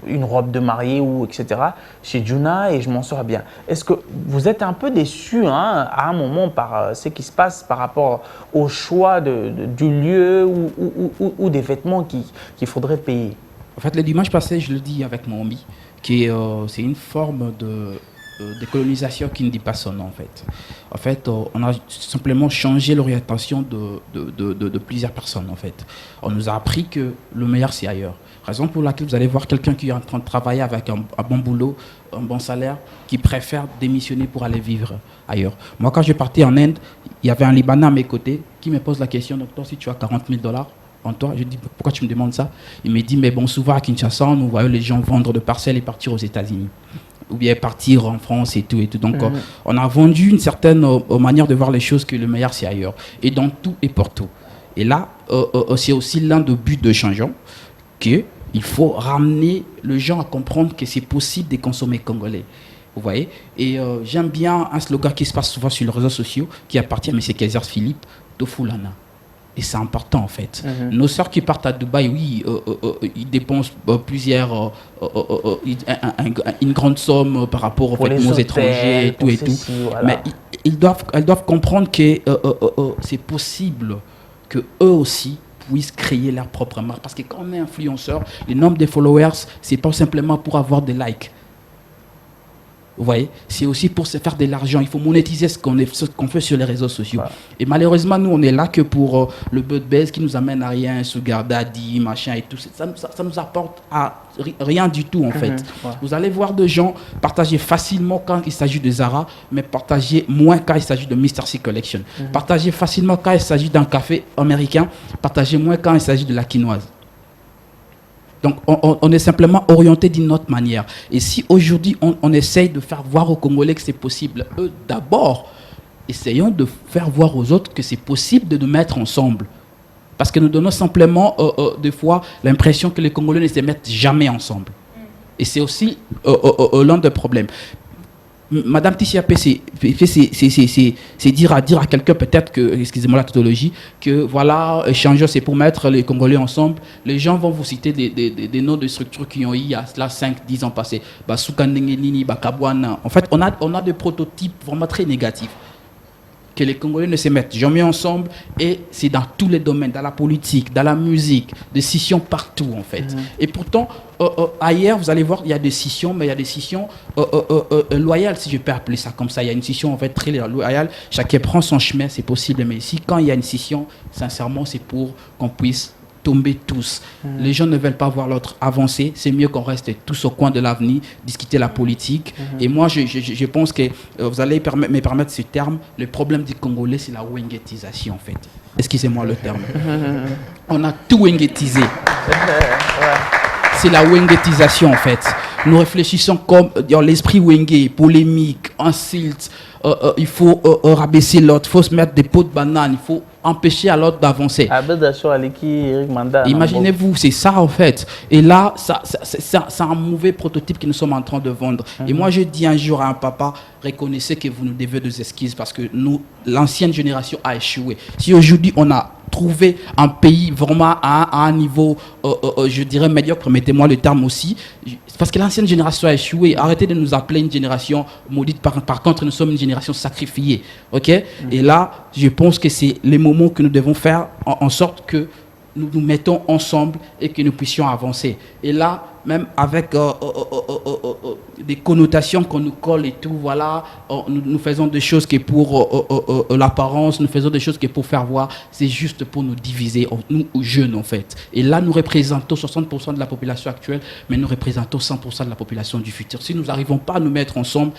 une robe de mariée, ou etc. chez Juna et je m'en sors bien. Est-ce que vous êtes un peu déçu à un moment par ce qui se passe par rapport au choix du lieu ou des vêtements qu'il faudrait payer? En fait, le dimanche passé, je le dis avec mon ami, c'est une forme de décolonisation qui ne dit pas son nom, en fait. En fait, on a simplement changé l'orientation de plusieurs personnes, en fait. On nous a appris que le meilleur, c'est ailleurs. Raison pour laquelle vous allez voir quelqu'un qui est en train de travailler avec un bon boulot, un bon salaire, qui préfère démissionner pour aller vivre ailleurs. Moi, quand je partais en Inde, il y avait un Libanais à mes côtés qui me pose la question, donc toi, si tu as $40 000, en toi. Je dis, pourquoi tu me demandes ça? Il me dit, mais bon, souvent à Kinshasa, nous voyons les gens vendre de parcelles et partir aux États-Unis. Ou bien partir en France et tout. Donc, on a vendu une certaine manière de voir les choses que le meilleur, c'est ailleurs. Et dans tout et pour tout. Et là, c'est aussi l'un des buts de Changeons, qu'il faut ramener les gens à comprendre que c'est possible de consommer congolais. Vous voyez? Et j'aime bien un slogan qui se passe souvent sur les réseaux sociaux, qui appartient à M. Kaiser Philippe, Tofulana. Et c'est important en fait. Nos sœurs qui partent à Dubaï, oui, ils dépensent une grande somme par rapport aux étrangers et tout et tout. Voilà. Mais elles doivent comprendre que c'est possible que eux aussi puissent créer leur propre marque. Parce que quand on est influenceur, le nombre de followers, c'est pas simplement pour avoir des likes. Vous voyez, c'est aussi pour se faire de l'argent. Il faut monétiser ce qu'on fait sur les réseaux sociaux. Ouais. Et malheureusement, nous, on est là que pour le buzz qui nous amène à rien, Sugar Daddy, machin et tout. Ça nous apporte à rien du tout, en fait. Ouais. Vous allez voir des gens partager facilement quand il s'agit de Zara, mais partager moins quand il s'agit de Mr. C Collection. Partager facilement quand il s'agit d'un café américain, partager moins quand il s'agit de la quinoise. Donc, on est simplement orienté d'une autre manière. Et si aujourd'hui, on essaye de faire voir aux Congolais que c'est possible, eux, d'abord, essayons de faire voir aux autres que c'est possible de nous mettre ensemble. Parce que nous donnons simplement, des fois, l'impression que les Congolais ne se mettent jamais ensemble. Et c'est aussi l'un des problèmes. Madame Tissiapé, c'est dire à quelqu'un peut-être que, excusez-moi la tautologie, que voilà, échanger c'est pour mettre les Congolais ensemble. Les gens vont vous citer des noms de structures qui ont eu il y a 5-10 ans passés. Soukandengeni, Bakabwana. En fait, on a des prototypes vraiment très négatifs. Que les Congolais ne se mettent jamais ensemble, et c'est dans tous les domaines, dans la politique, dans la musique, des scissions partout en fait. Et pourtant, ailleurs, vous allez voir, il y a des scissions, mais il y a des scissions loyales, si je peux appeler ça comme ça. Il y a une scission en fait très loyale, chacun prend son chemin, c'est possible, mais ici, quand il y a une scission, sincèrement, c'est pour qu'on puisse tomber tous. Les gens ne veulent pas voir l'autre avancer. C'est mieux qu'on reste tous au coin de l'avenir, discuter la politique. Et moi, je pense que vous allez me permettre ce terme. Le problème du Congolais, c'est la wengetisation, en fait. Excusez-moi le terme. On a tout wengetisé. C'est la wengetisation, en fait. Nous réfléchissons comme dans l'esprit wenge, polémique, insulte. Il faut rabaisser l'autre, il faut se mettre des pots de banane, il faut empêcher à l'autre d'avancer. Imaginez-vous, c'est ça en fait. Et là, c'est un mauvais prototype que nous sommes en train de vendre. Et moi, je dis un jour à un papa, reconnaissez que vous nous devez des excuses parce que l'ancienne génération a échoué. Si aujourd'hui, on a trouvé un pays vraiment à un niveau, je dirais médiocre, permettez-moi le terme aussi, parce que l'ancienne génération a échoué. Arrêtez de nous appeler une génération maudite. Par contre, nous sommes une génération sacrifiée. Okay? Et là, je pense que c'est les moments que nous devons faire en sorte que nous nous mettons ensemble et que nous puissions avancer. Et là, même avec des connotations qu'on nous colle et tout, voilà, nous faisons des choses qui pour l'apparence, nous faisons des choses qui pour faire voir, c'est juste pour nous diviser, nous jeunes en fait. Et là, nous représentons 60% de la population actuelle, mais nous représentons 100% de la population du futur. Si nous n'arrivons pas à nous mettre ensemble,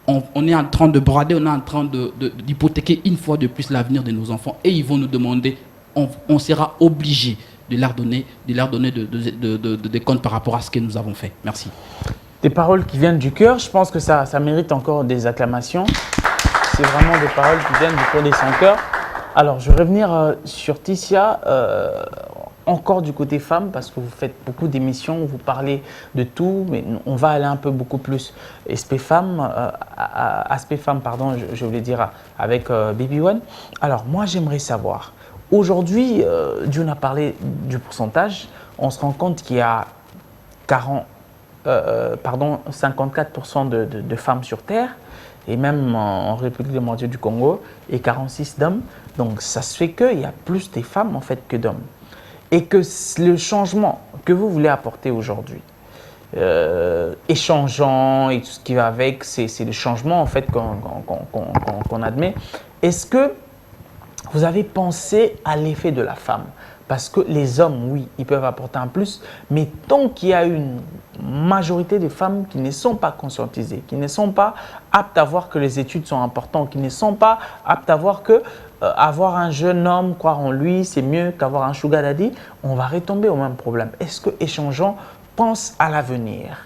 on est en train de brader, on est en train d'hypothéquer une fois de plus l'avenir de nos enfants, et ils vont nous demander, on sera obligé de leur donner des comptes par rapport à ce que nous avons fait. Merci. Des paroles qui viennent du cœur, je pense que ça mérite encore des acclamations. C'est vraiment des paroles qui viennent du fond de son cœur. Alors, je vais revenir sur Tissia, encore du côté femme, parce que vous faites beaucoup d'émissions, vous parlez de tout, mais on va aller un peu beaucoup plus aspect femme, pardon, je voulais dire avec Baby One. Alors, moi, j'aimerais savoir, aujourd'hui, Dieu a parlé du pourcentage, on se rend compte qu'il y a 54% de femmes sur Terre, et même en République démocratique du Congo, et 46 d'hommes. Donc, ça se fait qu'il y a plus de femmes en fait que d'hommes. Et que le changement que vous voulez apporter aujourd'hui, échangeant et tout ce qui va avec, c'est le changement en fait qu'on admet. Est-ce que vous avez pensé à l'effet de la femme? Parce que les hommes, oui, ils peuvent apporter un plus, mais tant qu'il y a une majorité des femmes qui ne sont pas conscientisées, qui ne sont pas aptes à voir que les études sont importantes, qui ne sont pas aptes à voir que avoir un jeune homme, croire en lui, c'est mieux qu'avoir un sugar daddy, on va retomber au même problème. Est-ce que Échangeons pense à l'avenir?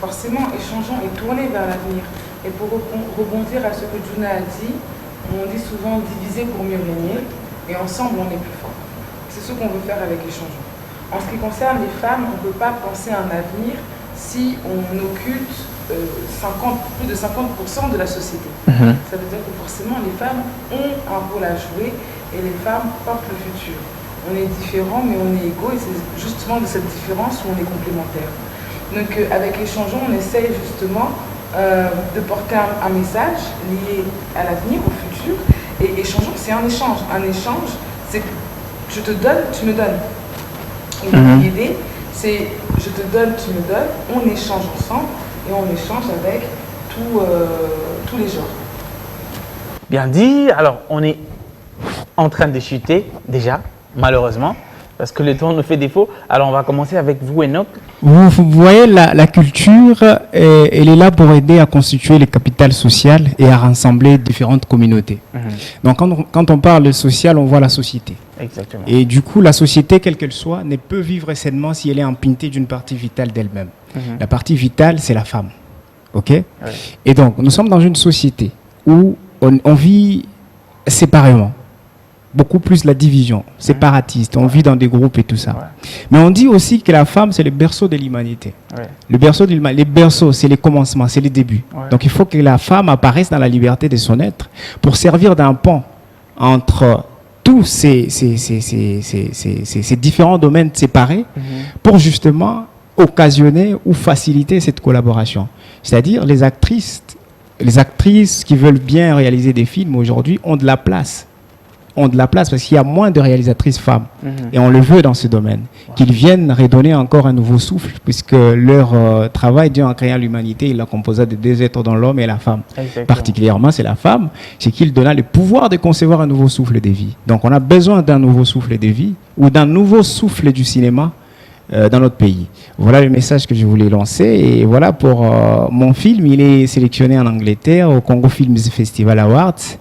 Forcément, Échangeons est tourné vers l'avenir. Et pour rebondir à ce que Juna a dit, on dit souvent diviser pour mieux régner, et ensemble on est plus fort. C'est ce qu'on veut faire avec Échangeons. En ce qui concerne les femmes, on ne peut pas penser à un avenir si on occulte plus de 50% de la société. Ça veut dire que forcément les femmes ont un rôle à jouer et les femmes portent le futur. On est différents mais on est égaux et c'est justement de cette différence où on est complémentaires. Donc avec Échangeons, on essaye justement de porter un message lié à l'avenir, au futur. Et Échangeons, c'est un échange. Un échange, c'est que je te donne, tu me donnes. Et l'idée, c'est je te donne, tu me donnes, on échange ensemble et on échange avec tous les genres. Bien dit. Alors, on est en train de chuter déjà, malheureusement, parce que le temps nous fait défaut. Alors, on va commencer avec vous, Enoch. Vous voyez, la culture, elle est là pour aider à constituer le capital social et à rassembler différentes communautés. Donc, quand on parle de social, on voit la société. Exactement. Et du coup, la société, quelle qu'elle soit, ne peut vivre sainement si elle est empruntée d'une partie vitale d'elle-même. La partie vitale, c'est la femme. OK? Et donc, nous sommes dans une société où on vit séparément. Beaucoup plus la division, séparatiste. On vit dans des groupes et tout ça. Mais on dit aussi que la femme, c'est le berceau de l'humanité. Le berceau de l'humanité, les berceaux, c'est les commencements, c'est les débuts. Donc, il faut que la femme apparaisse dans la liberté de son être pour servir d'un pont entre tous ces différents domaines séparés pour justement occasionner ou faciliter cette collaboration. C'est-à-dire les actrices qui veulent bien réaliser des films aujourd'hui ont de la place. Parce qu'il y a moins de réalisatrices femmes et on le veut dans ce domaine, qu'ils viennent redonner encore un nouveau souffle puisque leur travail, Dieu en créant l'humanité, il l'a composé de deux êtres dans l'homme et la femme. Particulièrement, c'est la femme, c'est qu'il donna le pouvoir de concevoir un nouveau souffle de vie. Donc on a besoin d'un nouveau souffle de vie ou d'un nouveau souffle du cinéma dans notre pays. Voilà le message que je voulais lancer et voilà pour mon film, il est sélectionné en Angleterre au Congo Films Festival Awards.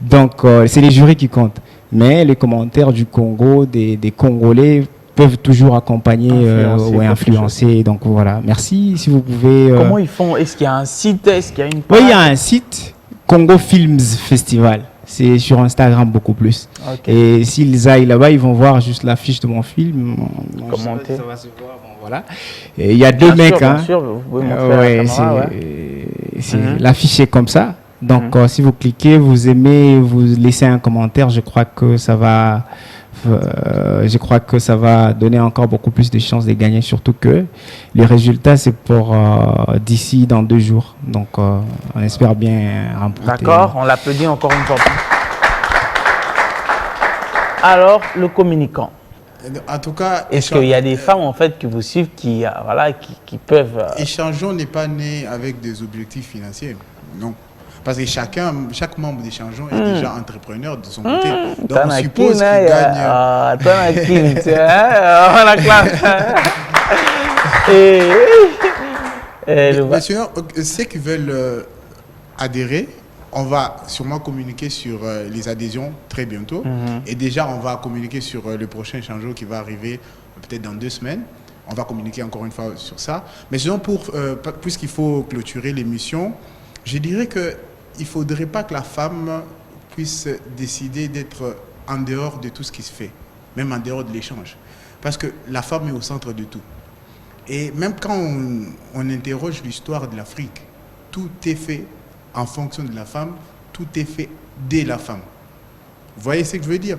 Donc, c'est les jurys qui comptent. Mais les commentaires du Congo, des Congolais, peuvent toujours accompagner ou influencer. Donc, voilà. Merci. Si vous pouvez... Comment ils font? Est-ce qu'il y a un site? Est-ce qu'il y a une page? Oui, il y a un site, Congo Films Festival. C'est sur Instagram beaucoup plus. Et s'ils aillent là-bas, ils vont voir juste l'affiche de mon film. Commenter. Ça va se voir. Bon, voilà. Et il y a deux mecs. Bien sûr, vous pouvez montrer la caméra, l'affiche est comme ça. Donc, si vous cliquez, vous aimez, vous laissez un commentaire, je crois que ça va donner encore beaucoup plus de chances de gagner, surtout que les résultats, c'est pour d'ici dans 2 jours. Donc, on espère bien remporter. D'accord, on l'applaudit encore une fois. Alors, le communicant. En tout cas, est-ce qu'il y a des femmes en fait qui vous suivent, qui peuvent... Échangeons n'est pas né avec des objectifs financiers, non. Parce que chaque membre d'Échangeons est déjà entrepreneur de son côté. Donc on suppose qu'il gagne... la classe. Mais sinon, ceux qui veulent adhérer, on va sûrement communiquer sur les adhésions très bientôt. Et déjà, on va communiquer sur le prochain Échangeons qui va arriver peut-être dans 2 semaines. On va communiquer encore une fois sur ça. Mais sinon, puisqu'il faut clôturer l'émission, je dirais qu'il ne faudrait pas que la femme puisse décider d'être en dehors de tout ce qui se fait, même en dehors de l'échange. Parce que la femme est au centre de tout. Et même quand on interroge l'histoire de l'Afrique, tout est fait en fonction de la femme, tout est fait dès la femme. Vous voyez ce que je veux dire?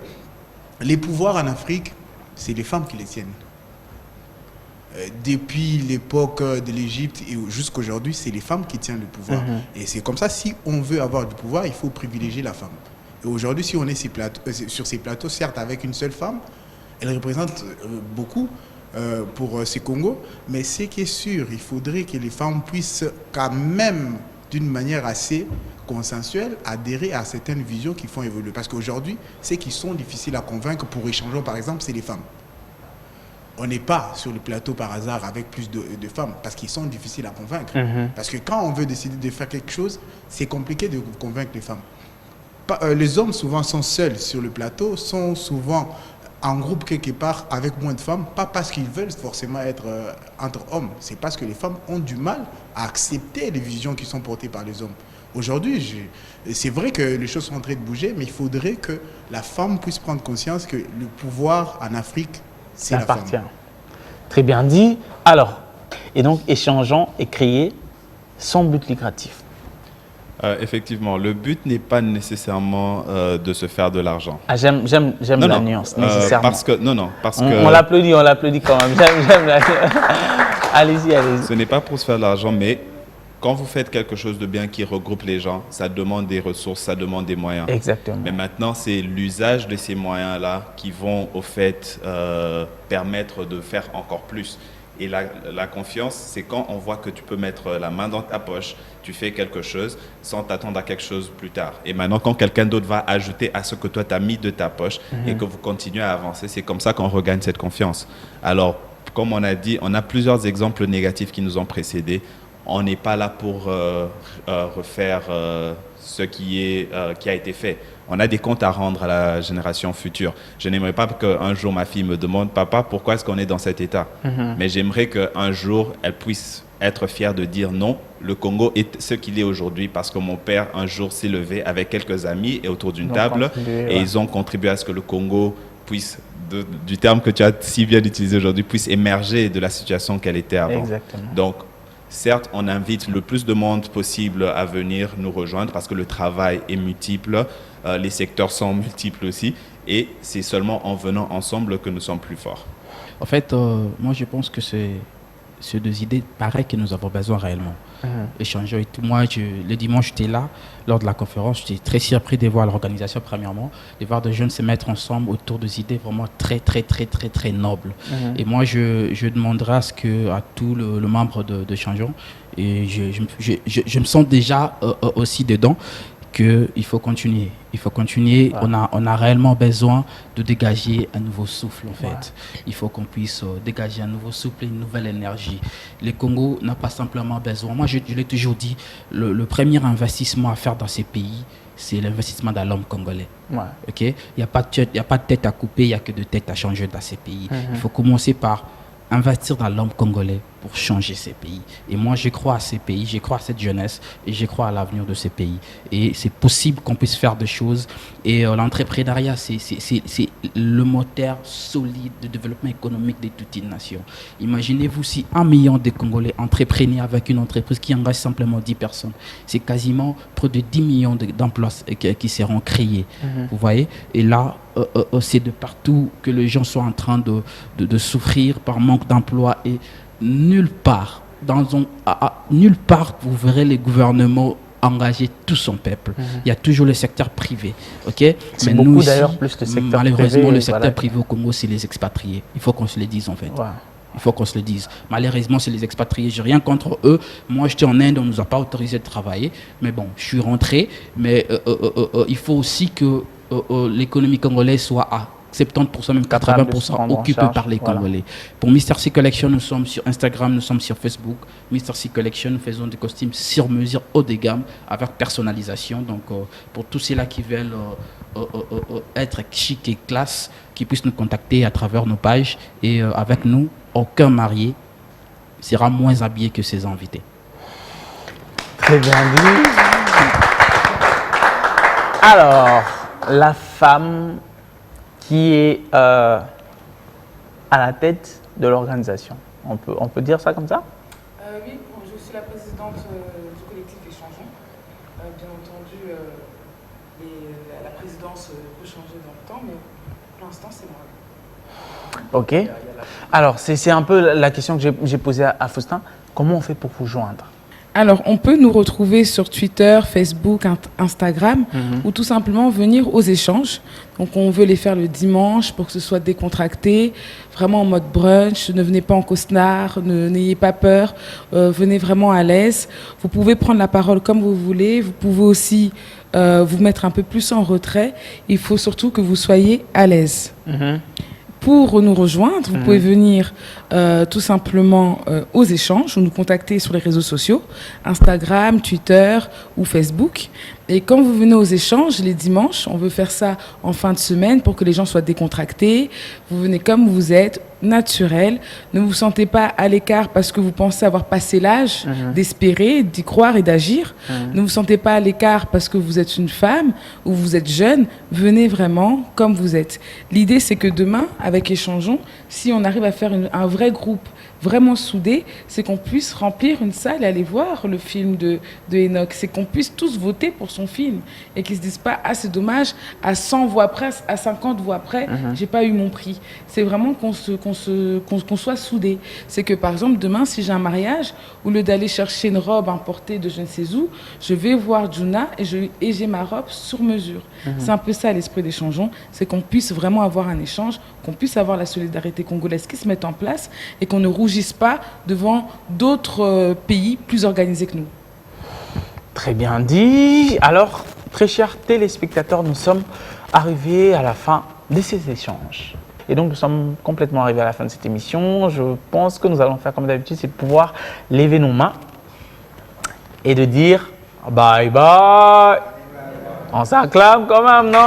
Les pouvoirs en Afrique, c'est les femmes qui les tiennent. Depuis l'époque de l'Égypte et jusqu'à aujourd'hui, c'est les femmes qui tiennent le pouvoir. Et c'est comme ça, si on veut avoir du pouvoir, il faut privilégier la femme. Et aujourd'hui, si on est sur ces plateaux, certes avec une seule femme, elle représente beaucoup pour ces Congos, mais ce qui est sûr, il faudrait que les femmes puissent quand même, d'une manière assez consensuelle, adhérer à certaines visions qui font évoluer. Parce qu'aujourd'hui, ceux qui sont difficiles à convaincre pour Échangeons, par exemple, c'est les femmes. on n'est pas sur le plateau par hasard avec plus de femmes parce qu'ils sont difficiles à convaincre. Parce que quand on veut décider de faire quelque chose, c'est compliqué de convaincre les femmes. Les hommes souvent sont seuls sur le plateau, sont souvent en groupe quelque part avec moins de femmes, pas parce qu'ils veulent forcément être entre hommes, c'est parce que les femmes ont du mal à accepter les visions qui sont portées par les hommes. Aujourd'hui, c'est vrai que les choses sont en train de bouger, mais il faudrait que la femme puisse prendre conscience que le pouvoir en Afrique, c'est la appartient. femme. Très bien dit. Alors, et donc, échangeons et créer sans but lucratif. Effectivement, le but n'est pas nécessairement de se faire de l'argent. Ah, j'aime la nuance, nécessairement. Parce que On l'applaudit quand même. J'aime la nuance. Allez-y. Ce n'est pas pour se faire de l'argent, mais quand vous faites quelque chose de bien qui regroupe les gens, ça demande des ressources, ça demande des moyens. Exactement. Mais maintenant, c'est l'usage de ces moyens-là qui vont, au fait, permettre de faire encore plus. Et la confiance, c'est quand on voit que tu peux mettre la main dans ta poche, tu fais quelque chose sans t'attendre à quelque chose plus tard. Et maintenant, quand quelqu'un d'autre va ajouter à ce que toi, tu as mis de ta poche et que vous continuez à avancer, c'est comme ça qu'on regagne cette confiance. Alors, comme on a dit, on a plusieurs exemples négatifs qui nous ont précédés. On n'est pas là pour refaire ce qui a été fait. On a des comptes à rendre à la génération future. Je n'aimerais pas qu'un jour ma fille me demande « Papa, pourquoi est-ce qu'on est dans cet état ?» Mais j'aimerais qu'un jour, elle puisse être fière de dire « Non, le Congo est ce qu'il est aujourd'hui parce que mon père, un jour, s'est levé avec quelques amis et autour d'une table et ils ont contribué à ce que le Congo puisse, du terme que tu as si bien utilisé aujourd'hui, puisse émerger de la situation qu'elle était avant. » Exactement. Donc, certes, on invite le plus de monde possible à venir nous rejoindre parce que le travail est multiple, les secteurs sont multiples aussi, et c'est seulement en venant ensemble que nous sommes plus forts. En fait, moi je pense que c'est deux idées pareilles que nous avons besoin réellement. Échanger et tout. Moi, le dimanche, j'étais là, lors de la conférence, j'étais très surpris de voir l'organisation premièrement, de voir des jeunes se mettre ensemble autour des idées vraiment très, très, très, très, très nobles. Et moi, je demanderai à tous les membres de Changeons, et je me sens déjà aussi dedans, qu'il faut continuer. Il faut continuer. Ouais. On a réellement besoin de dégager un nouveau souffle, en fait. Ouais. Il faut qu'on puisse dégager un nouveau souffle et une nouvelle énergie. Le Congo n'a pas simplement besoin. Moi, je l'ai toujours dit, le premier investissement à faire dans ces pays, c'est l'investissement dans l'homme congolais. Ouais. Okay? Il n'y a pas de tête à couper, il n'y a que de tête à changer dans ces pays. Il faut commencer par investir dans l'homme congolais pour changer ces pays. Et moi, je crois à ces pays, je crois à cette jeunesse et je crois à l'avenir de ces pays. Et c'est possible qu'on puisse faire des choses. Et l'entrepreneuriat, c'est le moteur solide de développement économique de toute une nation. Imaginez-vous si 1 million de Congolais entreprenaient avec une entreprise qui engage simplement 10 personnes. C'est quasiment près de 10 millions d'emplois qui seront créés. Vous voyez? Et là, c'est de partout que les gens sont en train de souffrir par manque d'emploi et nulle part vous verrez les gouvernements engager tout son peuple. Il y a toujours le secteur privé. Okay? C'est beaucoup nous, d'ailleurs plus le secteur malheureusement, privé. Le secteur privé au Congo, c'est les expatriés. Il faut qu'on se le dise en fait. Ouais. Il faut qu'on se le dise. Malheureusement, c'est les expatriés. Je n'ai rien contre eux. Moi, j'étais en Inde, on ne nous a pas autorisé de travailler. Mais bon, je suis rentré. Mais il faut aussi que l'économie congolaise soit à 70%, même 80% occupée par les Congolais. Pour Mr. C Collection, nous sommes sur Instagram, nous sommes sur Facebook. Mr. C Collection, nous faisons des costumes sur mesure, haut de gamme, avec personnalisation. Donc, pour tous ceux-là qui veulent être chic et classe, qui puissent nous contacter à travers nos pages. Et avec nous, aucun marié sera moins habillé que ses invités. Très bien dit. Alors, la femme qui est à la tête de l'organisation. On peut dire ça comme ça? Oui, je suis la présidente du collectif Échangeons. Bien entendu, la présidence peut changer dans le temps, mais pour l'instant, c'est moi. Ok. Alors, c'est un peu la question que j'ai posée à Faustin. Comment on fait pour vous joindre? Alors, on peut nous retrouver sur Twitter, Facebook, Instagram, ou tout simplement venir aux échanges. Donc, on veut les faire le dimanche pour que ce soit décontracté, vraiment en mode brunch. Ne venez pas en costard, n'ayez pas peur, venez vraiment à l'aise. Vous pouvez prendre la parole comme vous voulez. Vous pouvez aussi vous mettre un peu plus en retrait. Il faut surtout que vous soyez à l'aise. Pour nous rejoindre, vous pouvez venir tout simplement aux échanges ou nous contacter sur les réseaux sociaux, Instagram, Twitter ou Facebook. Et quand vous venez aux échanges les dimanches, on veut faire ça en fin de semaine pour que les gens soient décontractés. Vous venez comme vous êtes, naturel. Ne vous sentez pas à l'écart parce que vous pensez avoir passé l'âge d'espérer, d'y croire et d'agir. Ne vous sentez pas à l'écart parce que vous êtes une femme ou vous êtes jeune. Venez vraiment comme vous êtes. L'idée, c'est que demain, avec Échangeons, si on arrive à faire un vrai groupe vraiment soudé, c'est qu'on puisse remplir une salle et aller voir le film de Enoch. C'est qu'on puisse tous voter pour son film et qu'ils se disent pas « Ah, c'est dommage, à 100 voix près, à 50 voix près, j'ai pas eu mon prix ». C'est vraiment qu'on soit soudés. C'est que, par exemple, demain, si j'ai un mariage, au lieu d'aller chercher une robe importée de je ne sais où, je vais voir Juna et j'ai ma robe sur mesure. C'est un peu ça l'esprit d'Échangeons, c'est qu'on puisse vraiment avoir un échange, qu'on puisse avoir la solidarité congolaise qui se mette en place et qu'on ne rougisse pas devant d'autres pays plus organisés que nous. Très bien dit. Alors, très chers téléspectateurs, nous sommes arrivés à la fin de ces échanges. Et donc, nous sommes complètement arrivés à la fin de cette émission. Je pense que nous allons faire comme d'habitude, c'est de pouvoir lever nos mains et de dire bye bye. On s'acclame quand même, non?